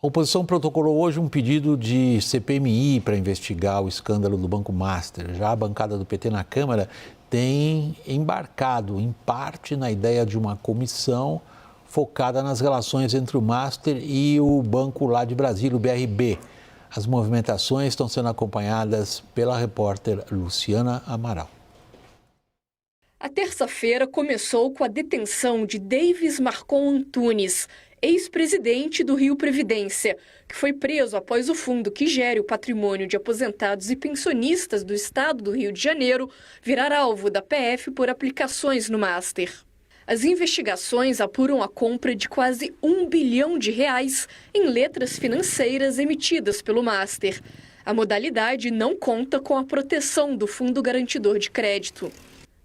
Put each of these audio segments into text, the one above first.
A oposição protocolou hoje um pedido de CPMI para investigar o escândalo do Banco Master. Já a bancada do PT na Câmara tem embarcado, em parte, na ideia de uma comissão focada nas relações entre o Master e o banco lá de Brasília, o BRB. As movimentações estão sendo acompanhadas pela repórter Luciana Amaral. A terça-feira começou com a detenção de Davis Marcon Antunes, ex-presidente do Rio Previdência, que foi preso após o fundo que gere o patrimônio de aposentados e pensionistas do estado do Rio de Janeiro virar alvo da PF por aplicações no Master. As investigações apuram a compra de quase R$1 bilhão em letras financeiras emitidas pelo Master. A modalidade não conta com a proteção do Fundo Garantidor de Crédito.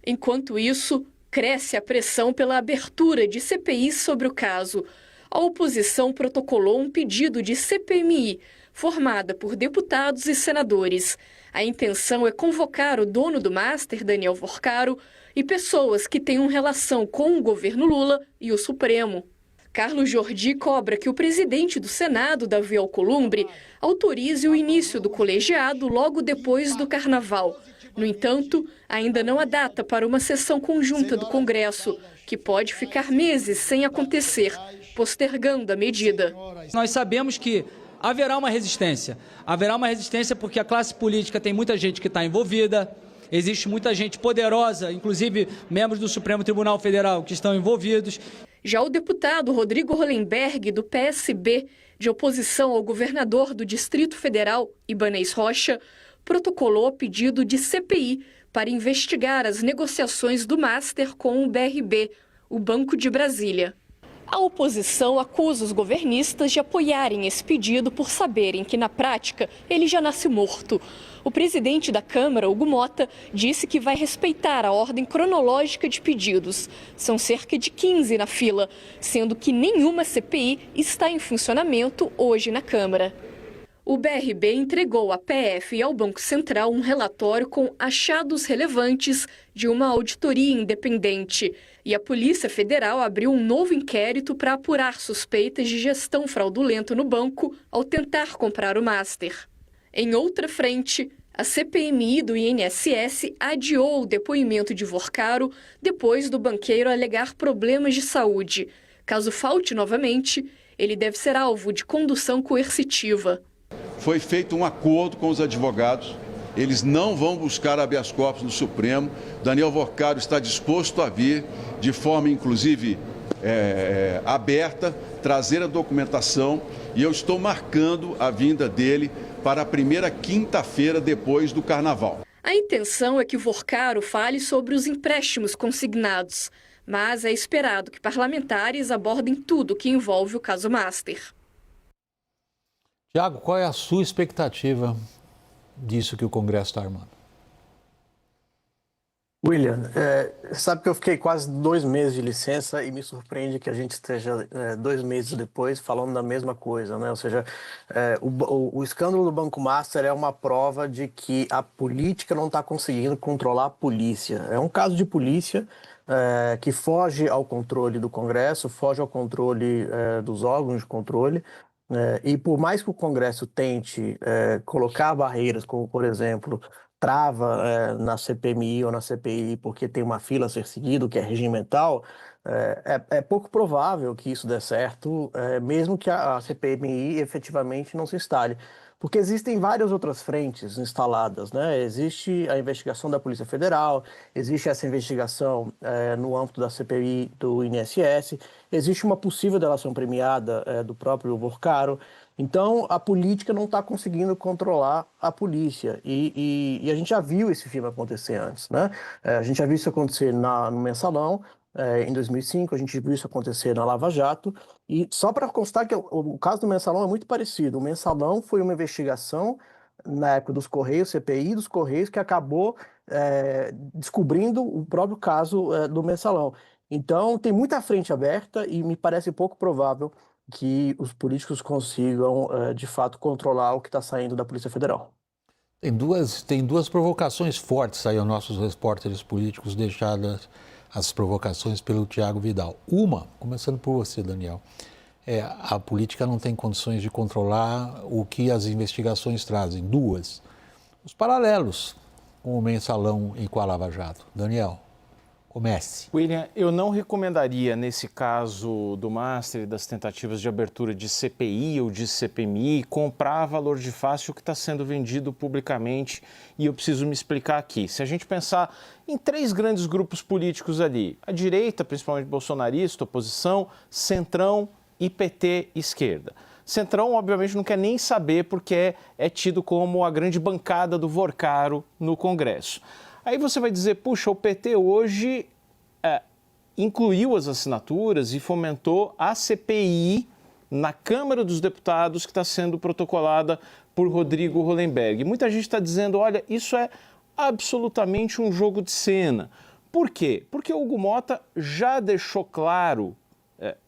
Enquanto isso, cresce a pressão pela abertura de CPIs sobre o caso. A oposição protocolou um pedido de CPMI, formada por deputados e senadores. A intenção é convocar o dono do Master, Daniel Worcaro, e pessoas que tenham relação com o governo Lula e o Supremo. Carlos Jordi cobra que o presidente do Senado, Davi Alcolumbre, autorize o início do colegiado logo depois do Carnaval. No entanto, ainda não há data para uma sessão conjunta do Congresso, que pode ficar meses sem acontecer, postergando a medida. Nós sabemos que haverá uma resistência. Haverá uma resistência porque a classe política tem muita gente que está envolvida, existe muita gente poderosa, inclusive membros do Supremo Tribunal Federal que estão envolvidos. Já o deputado Rodrigo Hollenberg, do PSB, de oposição ao governador do Distrito Federal, Ibanez Rocha, protocolou pedido de CPI para investigar as negociações do Master com o BRB, o Banco de Brasília. A oposição acusa os governistas de apoiarem esse pedido por saberem que, na prática, ele já nasce morto. O presidente da Câmara, Hugo Mota, disse que vai respeitar a ordem cronológica de pedidos. São cerca de 15 na fila, sendo que nenhuma CPI está em funcionamento hoje na Câmara. O BRB entregou à PF e ao Banco Central um relatório com achados relevantes de uma auditoria independente. E a Polícia Federal abriu um novo inquérito para apurar suspeitas de gestão fraudulenta no banco ao tentar comprar o Master. Em outra frente, a CPMI do INSS adiou o depoimento de Worcaro depois do banqueiro alegar problemas de saúde. Caso falte novamente, ele deve ser alvo de condução coercitiva. Foi feito um acordo com os advogados, eles não vão buscar habeas corpus no Supremo. Daniel Worcaro está disposto a vir de forma, inclusive, aberta, trazer a documentação, e eu estou marcando a vinda dele para a primeira quinta-feira depois do Carnaval. A intenção é que Worcaro fale sobre os empréstimos consignados, mas é esperado que parlamentares abordem tudo que envolve o caso Master. Tiago, qual é a sua expectativa disso que o Congresso está armando? William, sabe que eu fiquei quase 2 meses de licença e me surpreende que a gente esteja 2 meses depois falando da mesma coisa, né? Ou seja, o escândalo do Banco Master é uma prova de que a política não está conseguindo controlar a polícia. É um caso de polícia que foge ao controle do Congresso, foge ao controle dos órgãos de controle. E por mais que o Congresso tente colocar barreiras, como, por exemplo, trava na CPMI ou na CPI porque tem uma fila a ser seguida, que é regimental, é pouco provável que isso dê certo, mesmo que a CPMI efetivamente não se instale. Porque existem várias outras frentes instaladas, né? Existe a investigação da Polícia Federal, existe essa investigação no âmbito da CPI do INSS, existe uma possível delação premiada do próprio Worcaro. Então, a política não está conseguindo controlar a polícia. E a gente já viu esse filme acontecer antes, né? A gente já viu isso acontecer no Mensalão, em 2005, a gente viu isso acontecer na Lava Jato. E só para constar que o caso do Mensalão é muito parecido. O Mensalão foi uma investigação na época dos Correios, CPI dos Correios, que acabou descobrindo o próprio caso do Mensalão. Então, tem muita frente aberta e me parece pouco provável que os políticos consigam, de fato, controlar o que está saindo da Polícia Federal. Tem duas provocações fortes aí aos nossos repórteres políticos, deixadas as provocações pelo Tiago Vidal. Uma, começando por você, Daniel, a política não tem condições de controlar o que as investigações trazem. Duas, os paralelos com o Mensalão e com a Lava Jato. Daniel, comece. William, eu não recomendaria, nesse caso do Master e das tentativas de abertura de CPI ou de CPMI, comprar valor de fácil o que está sendo vendido publicamente, e eu preciso me explicar aqui. Se a gente pensar em 3 grandes grupos políticos ali, a direita, principalmente bolsonarista, oposição, centrão e PT, esquerda. Centrão, obviamente, não quer nem saber porque é tido como a grande bancada do Vorcaro no Congresso. Aí você vai dizer, puxa, o PT hoje incluiu as assinaturas e fomentou a CPI na Câmara dos Deputados que está sendo protocolada por Rodrigo Hollenberg. Muita gente está dizendo, olha, isso é absolutamente um jogo de cena. Por quê? Porque o Hugo Mota já deixou claro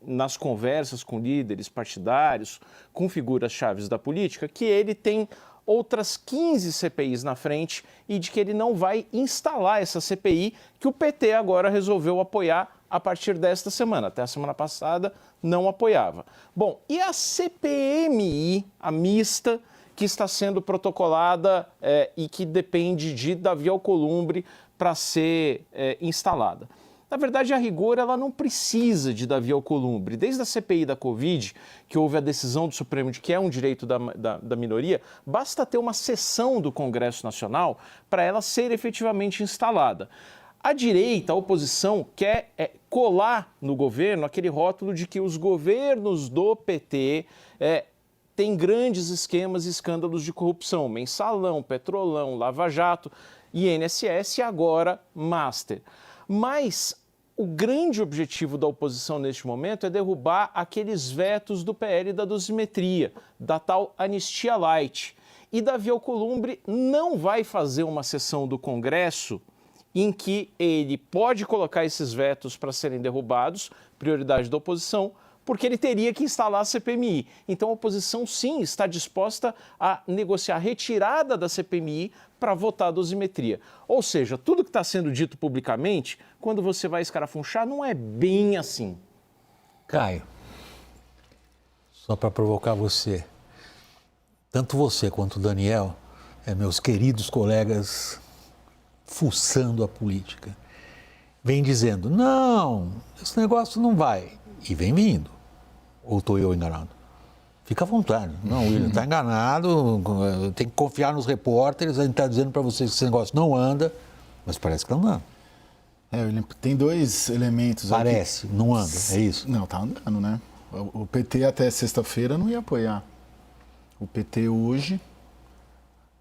nas conversas com líderes partidários, com figuras-chave da política, que ele tem outras 15 CPIs na frente e de que ele não vai instalar essa CPI que o PT agora resolveu apoiar a partir desta semana. Até a semana passada não apoiava. Bom, e a CPMI, a mista, que está sendo protocolada e que depende de Davi Alcolumbre para ser instalada? Na verdade, a rigor, ela não precisa de Davi Alcolumbre. Desde a CPI da Covid, que houve a decisão do Supremo de que é um direito da minoria, basta ter uma sessão do Congresso Nacional para ela ser efetivamente instalada. A direita, a oposição, quer colar no governo aquele rótulo de que os governos do PT têm grandes esquemas e escândalos de corrupção. Mensalão, Petrolão, Lava Jato, INSS e agora Master. Mas o grande objetivo da oposição neste momento é derrubar aqueles vetos do PL da dosimetria, da tal anistia light. E Davi Alcolumbre não vai fazer uma sessão do Congresso em que ele pode colocar esses vetos para serem derrubados, prioridade da oposição, porque ele teria que instalar a CPMI. Então a oposição, sim, está disposta a negociar a retirada da CPMI para votar a dosimetria. Ou seja, tudo que está sendo dito publicamente, quando você vai escarafunchar, não é bem assim. Caio, só para provocar você, tanto você quanto o Daniel, meus queridos colegas, fuçando a política, vem dizendo, não, esse negócio não vai, e vem vindo. Ou estou eu enganado? Fica à vontade. Não, William, está enganado, tem que confiar nos repórteres, a gente está dizendo para vocês que esse negócio não anda, mas parece que não anda. William, tem 2 elementos Parece, aqui. Não anda, é isso? Não, está andando, né? O PT até sexta-feira não ia apoiar. O PT hoje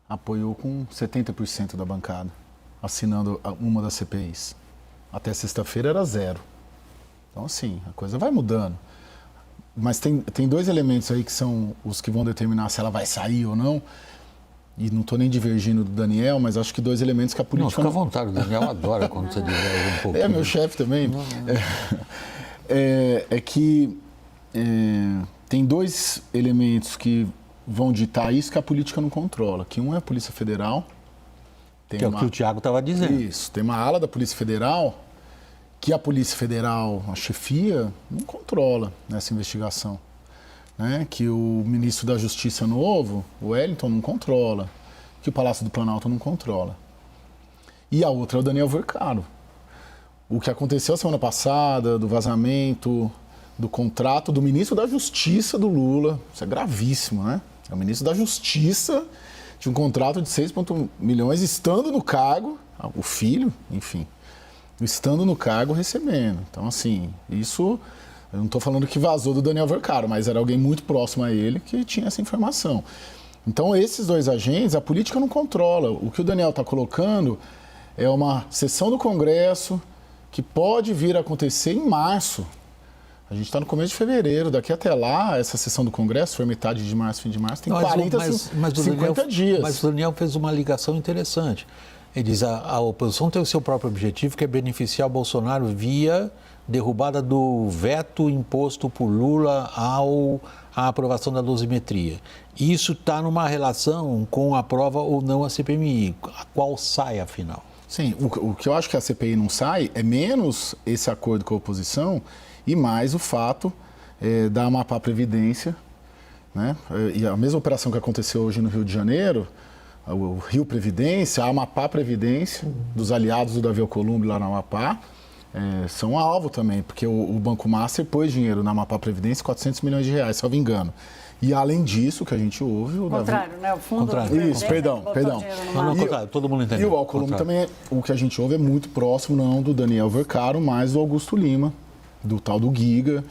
apoiou com 70% da bancada, assinando uma das CPIs. Até sexta-feira era 0. Então, assim, a coisa vai mudando. Mas tem 2 elementos aí que são os que vão determinar se ela vai sair ou não. E não estou nem divergindo do Daniel, mas acho que 2 elementos que a política... Não, fica à vontade, o Daniel adora quando você diverge um pouquinho. É, meu chefe também. Tem 2 elementos que vão ditar isso que a política não controla. Que um é a Polícia Federal. Que é o que o Thiago estava dizendo. Isso, tem uma ala da Polícia Federal que a Polícia Federal, a chefia, não controla nessa investigação. Né? Que o ministro da Justiça novo, o Wellington, não controla. Que o Palácio do Planalto não controla. E a outra é o Daniel Vorcaro. O que aconteceu a semana passada, do vazamento, do contrato do ministro da Justiça do Lula, isso é gravíssimo, né? É o ministro da Justiça de um contrato de 6,1 milhões estando no cargo, o filho, enfim, estando no cargo recebendo. Então, assim, isso, eu não estou falando que vazou do Daniel Vorcaro, mas era alguém muito próximo a ele que tinha essa informação. Então, esses 2 agentes, a política não controla. O que o Daniel está colocando é uma sessão do Congresso que pode vir a acontecer em março. A gente está no começo de fevereiro, daqui até lá, essa sessão do Congresso, foi metade de março, fim de março, tem 50 dias. Mas o Daniel fez uma ligação interessante. Ele diz que a oposição tem o seu próprio objetivo, que é beneficiar o Bolsonaro via derrubada do veto imposto por Lula à aprovação da dosimetria. Isso está numa relação com a prova ou não a CPMI. A qual sai, afinal? Sim, o que eu acho que a CPI não sai é menos esse acordo com a oposição e mais o fato da Amapá Previdência, né? E a mesma operação que aconteceu hoje no Rio de Janeiro, o Rio Previdência, a Amapá Previdência, dos aliados do Davi Alcolumbre lá na Amapá, são alvo também, porque o Banco Master pôs dinheiro na Amapá Previdência, 400 milhões de reais, salvo engano. E além disso, que a gente ouve... O contrário, Davi... né? O fundo... Isso, perdão. Não, contrário, todo mundo entendeu. E o Alcolumbre também, o que a gente ouve é muito próximo, não do Daniel Vercaro, mas do Augusto Lima, do tal do Giga,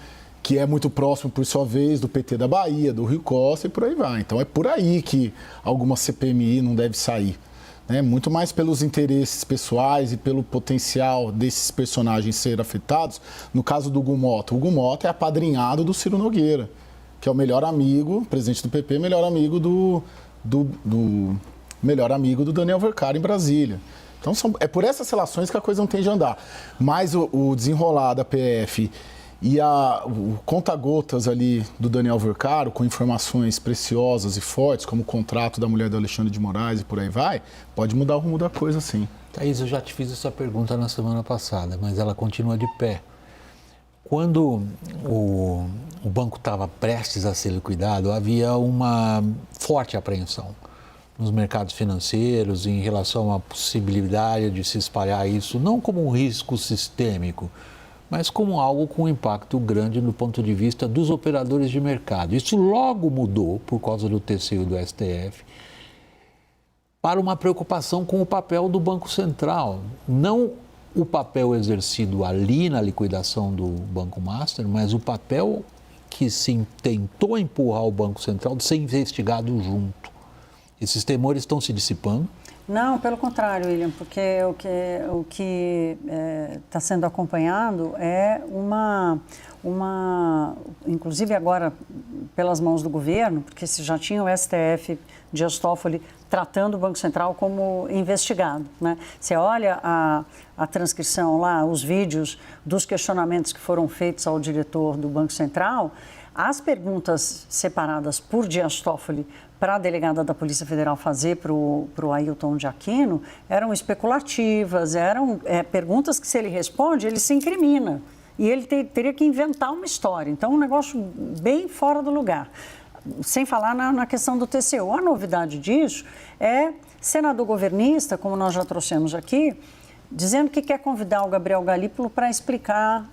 que é muito próximo, por sua vez, do PT da Bahia, do Rui Costa e por aí vai. Então é por aí que alguma CPMI não deve sair. Né? Muito mais pelos interesses pessoais e pelo potencial desses personagens serem afetados. No caso do Hugo Mota, o Hugo Mota é apadrinhado do Ciro Nogueira, que é o melhor amigo, presidente do PP, melhor amigo melhor amigo do Daniel Vercaro em Brasília. Então é por essas relações que a coisa não tem de andar. Mas o desenrolar da PF e o conta-gotas ali do Daniel Vercaro, com informações preciosas e fortes, como o contrato da mulher do Alexandre de Moraes e por aí vai, pode mudar o rumo da coisa, sim. Thaís, eu já te fiz essa pergunta na semana passada, mas ela continua de pé. Quando o banco estava prestes a ser liquidado, havia uma forte apreensão nos mercados financeiros em relação à possibilidade de se espalhar isso, não como um risco sistêmico, mas como algo com impacto grande do ponto de vista dos operadores de mercado. Isso logo mudou, por causa do TCU e do STF, para uma preocupação com o papel do Banco Central. Não o papel exercido ali na liquidação do Banco Master, mas o papel que se tentou empurrar o Banco Central de ser investigado junto. Esses temores estão se dissipando? Não, pelo contrário, William, porque o que está sendo acompanhado é inclusive agora pelas mãos do governo, porque se já tinha o STF, Dias Toffoli, tratando o Banco Central como investigado, né? Você olha a transcrição lá, os vídeos dos questionamentos que foram feitos ao diretor do Banco Central, as perguntas separadas por Dias Toffoli para a delegada da Polícia Federal fazer para o Ailton de Aquino eram especulativas, eram perguntas que, se ele responde, ele se incrimina. E ele teria que inventar uma história. Então, um negócio bem fora do lugar. Sem falar na questão do TCU. A novidade disso é senador governista, como nós já trouxemos aqui, dizendo que quer convidar o Gabriel Galípolo para explicar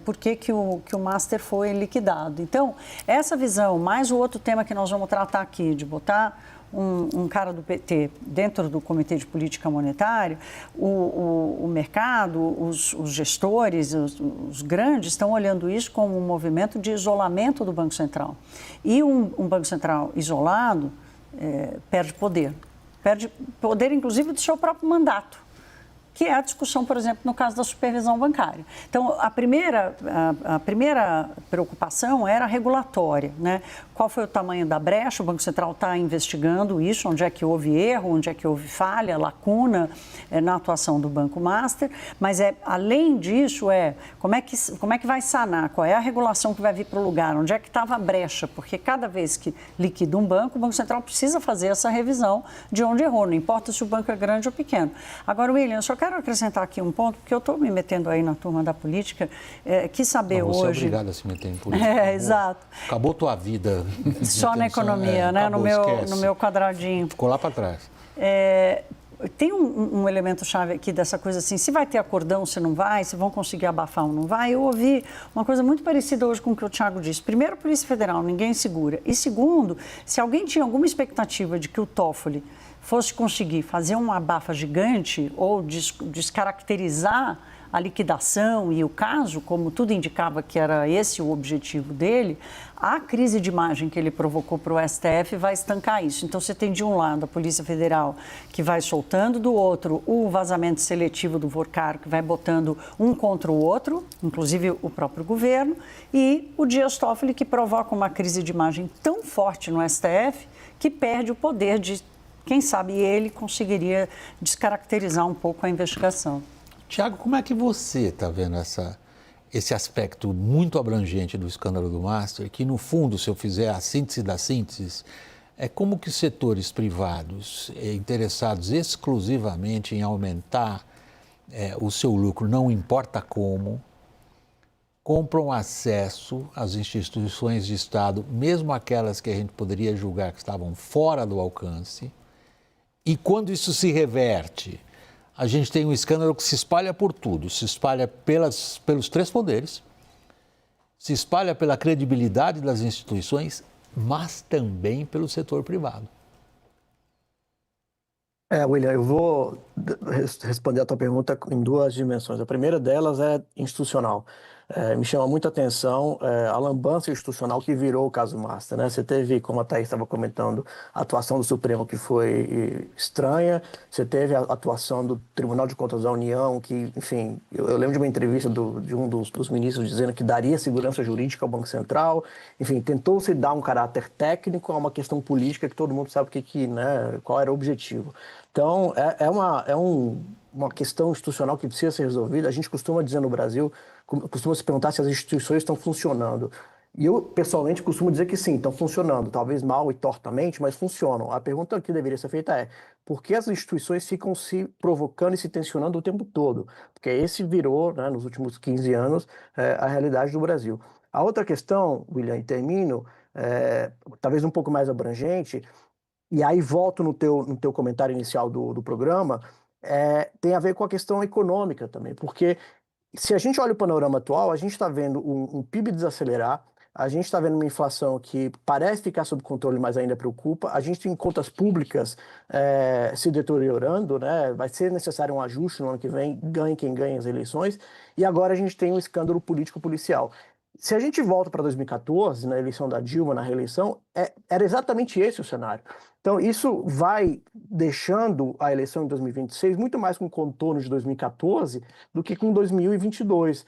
por que o Master foi liquidado. Então, essa visão, mais o outro tema que nós vamos tratar aqui, de botar um cara do PT dentro do Comitê de Política Monetária, o mercado, os gestores, os grandes estão olhando isso como um movimento de isolamento do Banco Central. E um Banco Central isolado perde poder. Perde poder, inclusive, do seu próprio mandato, que é a discussão, por exemplo, no caso da supervisão bancária. Então, a primeira preocupação era regulatória, né? Qual foi o tamanho da brecha? O Banco Central está investigando isso, onde é que houve erro, onde é que houve falha, lacuna na atuação do Banco Master, mas além disso, como é que vai sanar? Qual é a regulação que vai vir para o lugar? Onde é que estava a brecha? Porque cada vez que liquida um banco, o Banco Central precisa fazer essa revisão de onde errou, não importa se o banco é grande ou pequeno. Agora, William, eu só quero acrescentar aqui um ponto, porque eu estou me metendo aí na turma da política, quis saber hoje... Você é obrigado a se meter em política. Exato. Acabou tua vida. Só na economia, né? Acabou, no meu quadradinho. Ficou lá para trás. Tem um elemento-chave aqui dessa coisa assim, se vai ter acordão, se não vai, se vão conseguir abafar ou não vai. Eu ouvi uma coisa muito parecida hoje com o que o Thiago disse. Primeiro, a Polícia Federal, ninguém segura. E segundo, se alguém tinha alguma expectativa de que o Toffoli fosse conseguir fazer uma abafa gigante ou descaracterizar a liquidação e o caso, como tudo indicava que era esse o objetivo dele, a crise de imagem que ele provocou para o STF vai estancar isso. Então, você tem de um lado a Polícia Federal que vai soltando, do outro o vazamento seletivo do Vercaro, que vai botando um contra o outro, inclusive o próprio governo, e o Dias Toffoli, que provoca uma crise de imagem tão forte no STF que perde o poder de, quem sabe, ele conseguiria descaracterizar um pouco a investigação. Tiago, como é que você está vendo esse aspecto muito abrangente do escândalo do Master, que, no fundo, se eu fizer a síntese das sínteses, é como que setores privados interessados exclusivamente em aumentar o seu lucro, não importa como compram acesso às instituições de Estado, mesmo aquelas que a gente poderia julgar que estavam fora do alcance. E quando isso se reverte, a gente tem um escândalo que se espalha por tudo, se espalha pelos três poderes, se espalha pela credibilidade das instituições, mas também pelo setor privado. William, eu vou responder a tua pergunta em duas dimensões. A primeira delas é institucional. Me chama muita atenção a lambança institucional que virou o caso Master, né? Você teve, como a Thaís estava comentando, a atuação do Supremo que foi estranha, você teve a atuação do Tribunal de Contas da União, que, enfim, eu lembro de uma entrevista de um dos ministros dizendo que daria segurança jurídica ao Banco Central, enfim, tentou-se dar um caráter técnico a uma questão política que todo mundo sabe né, qual era o objetivo. Então, uma questão institucional que precisa ser resolvida. A gente costuma dizer no Brasil, costuma se perguntar se as instituições estão funcionando. E eu, pessoalmente, costumo dizer que sim, estão funcionando, talvez mal e tortamente, mas funcionam. A pergunta que deveria ser feita é: por que as instituições ficam se provocando e se tensionando o tempo todo? Porque esse virou, né, nos últimos 15 anos, a realidade do Brasil. A outra questão, William, e termino, talvez um pouco mais abrangente, e aí volto no teu comentário inicial do programa, tem a ver com a questão econômica também, porque se a gente olha o panorama atual, a gente está vendo um PIB desacelerar, a gente está vendo uma inflação que parece ficar sob controle, mas ainda preocupa, a gente tem contas públicas se deteriorando, né? Vai ser necessário um ajuste no ano que vem, ganhe quem ganha as eleições, e agora a gente tem um escândalo político-policial. Se a gente volta para 2014, na eleição da Dilma, na reeleição, era exatamente esse o cenário. Então, isso vai deixando a eleição em 2026 muito mais com contorno de 2014 do que com 2022.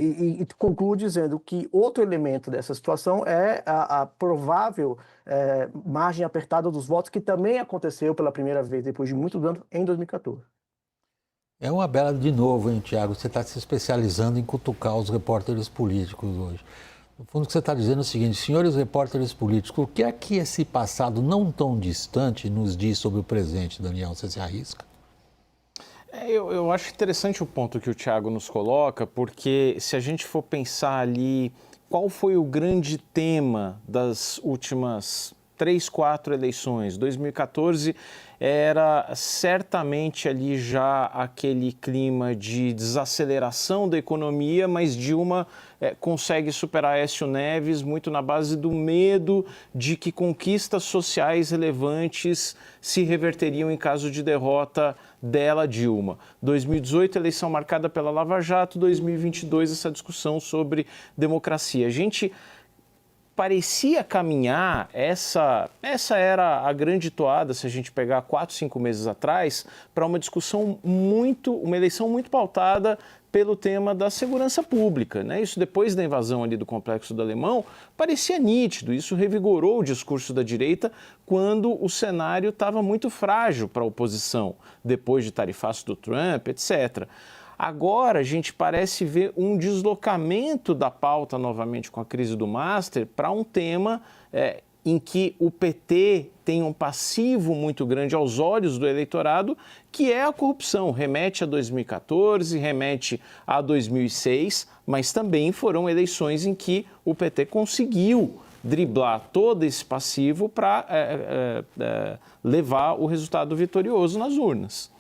E concluo dizendo que outro elemento dessa situação é a provável margem apertada dos votos, que também aconteceu pela primeira vez, depois de muitos anos, em 2014. É uma bela de novo, hein, Tiago? Você está se especializando em cutucar os repórteres políticos hoje. No fundo, o que você está dizendo é o seguinte: senhores repórteres políticos, o que é que esse passado não tão distante nos diz sobre o presente, Daniel? Você se arrisca? Eu acho interessante o ponto que o Tiago nos coloca, porque se a gente for pensar ali qual foi o grande tema das últimas 3, 4 eleições, 2014 era certamente ali já aquele clima de desaceleração da economia, mas Dilma consegue superar Aécio Neves muito na base do medo de que conquistas sociais relevantes se reverteriam em caso de derrota dela, Dilma. 2018, eleição marcada pela Lava Jato, 2022, essa discussão sobre democracia. A gente parecia caminhar, essa era a grande toada, se a gente pegar 4, 5 meses atrás, para uma discussão uma eleição muito pautada pelo tema da segurança pública, né? Isso depois da invasão ali do Complexo do Alemão, parecia nítido, isso revigorou o discurso da direita quando o cenário estava muito frágil para a oposição, depois de tarifaço do Trump, etc. Agora a gente parece ver um deslocamento da pauta novamente com a crise do Master para um tema em que o PT tem um passivo muito grande aos olhos do eleitorado, que é a corrupção. Remete a 2014, remete a 2006, mas também foram eleições em que o PT conseguiu driblar todo esse passivo para levar o resultado vitorioso nas urnas.